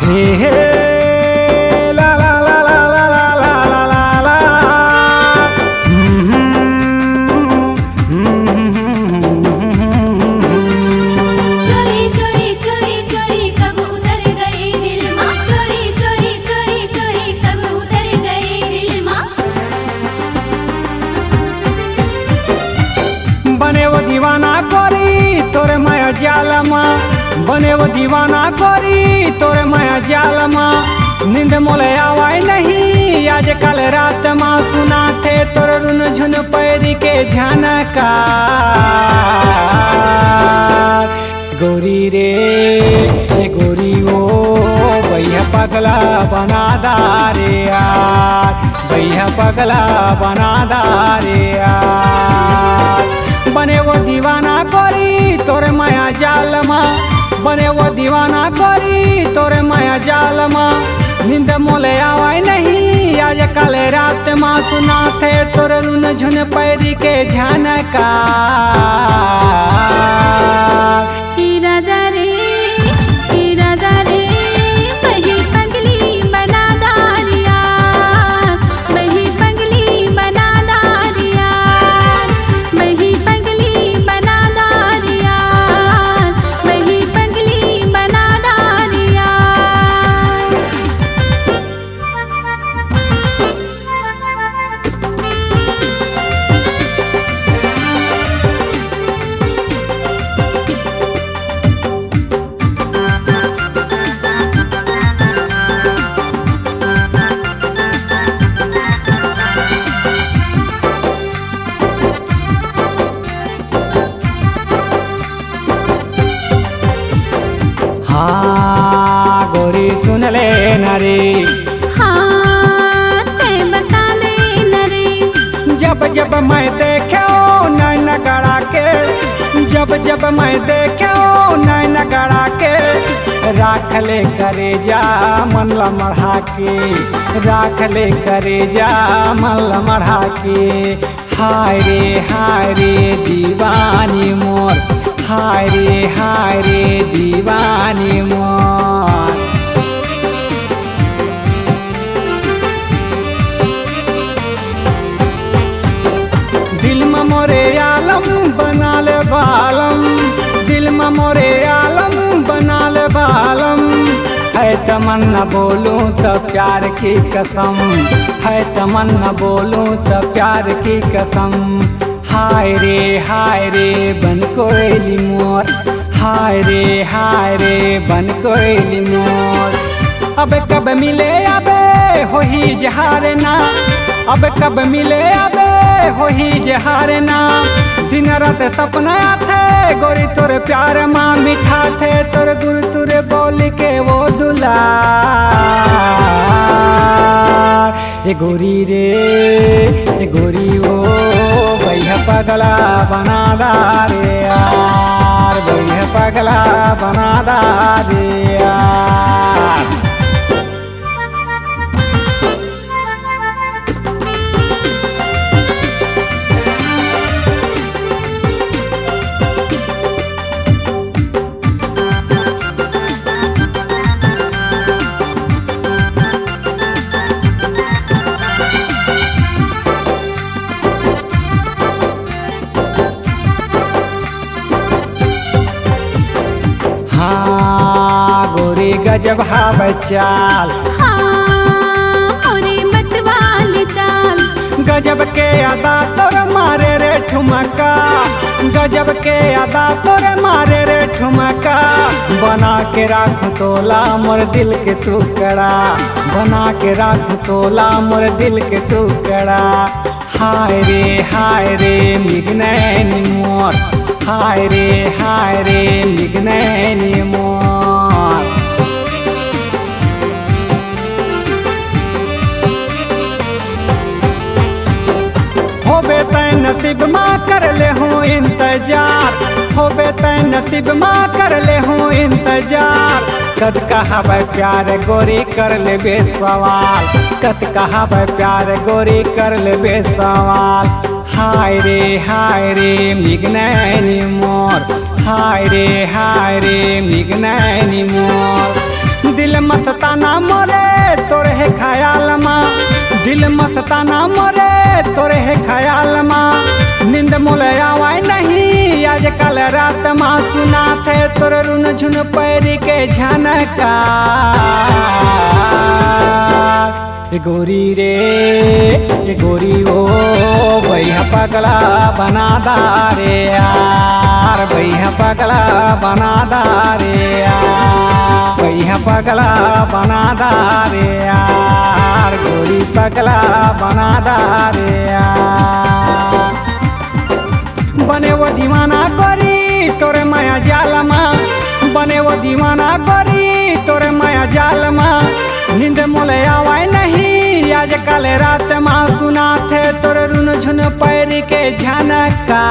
हे हे ला ला ला ला ला ला ला ला ला ला। चोरी चोरी चोरी चोरी कब उतर गए दिल माँ, चोरी चोरी चोरी चोरी कब उतर गए दिल माँ। बने वो दीवाना कोरी तोरे माया जालमा, बने वो दीवाना कोरी तोरे माया जालमा। नींद मोले आवाई नहीं आज कल रात माँ, सुना थे तोर रुन झुन पैरी के झनका। गोरी रे ए गोरी ओ भैया पगला बना दारे यार, भैया पगला बना दारे यार। बने वो दीवाना कोरी तोरे माया जालमा, बने वो दीवाना कोरी तोरे माया जालमा। नींद मोले आवाई नहीं आज कल रात माँ, सुना थे तोर रुन झुन पैरी के झनका। हे राजा रे वही पगली बना दारिया, वही पगली बना दारिया, वही पगली बना दारिया, वही पगली बना दारिया। हाँ गोरी सुन ले नरे, हाँ ते बता दे नरे। जब जब मैं देखो नैन गड़ा के, जब जब मैं देखो नैन गड़ा के। राख ले करे जा मन ला मढ़ा के, राख ले करे जा मन ला मढ़ा के। हाय रे दीवानी मोर, हाय रे दीवानी मोर। दिल में मोरे आलम बना ले बालम, दिल में मोरे आलम बना ले बालम। है तमन्ना बोलूं तो प्यार की कसम, है तमन्ना बोलूं तो प्यार की कसम। हाय रे बन कोयली मोर, हाय रे बन कोयली मोर। अब कब मिले अबे हो ही जहार ना, अब कब मिले अबे हो ही जहार ना। दिन रात सपना थे गोरी तोरे प्यार माँ, मीठा थे तोरे गुरु तुरे बोल के वो दुला। ए गोरी रे ए गोरी ओ भैया पगला बना दारे यार, भैया पगला बना दारे यार। हाँ गोरी गजब हाव चाल, हाँ मोरे मतवाल चाल। गजब के अदा तोर मारे रे ठुमका, गजब के अदा तोर मारे रे ठुमका। बना के राख तोला मोर दिल के टुकड़ा, बना के राख तोला मोर दिल के टुकड़ा। हाय रे मिगनैनी मोर, हाय रे मिगनैनी मोर। होबे तै नसीब माँ कर ले हूँ इंतजार, होबे तै नसीब माँ कर ले हूँ इंतजार। कद कहावे प्यार गोरी कर ले बेसवाल, कद कहावे प्यार गोरी कर ले बेसवाल। हाय रे मिगनैनी मोर, हाय रे मिगनैनी मोर। दिल मस्ता सताना मोरे तोरे है ख्याल माँ नींद मोले आवाई नहीं आज कल रात माँ सुना थे तोरे रुन झुन पैरी के झनका ये गोरी रे ये गोरी ओ भैया पगला बना दारे यार भैया पगला बना दारे यार भैया पगला बना दारे यार गोरी पगला बना दारे यार बने वो दीवाना करी तोरे माया जाल माँ बने वो दीवाना करी तोरे माया जाल माँ नींद मोले आवाई नहीं आज कल रात माँ सुना थे तोरे रुन झुन पैर के झनका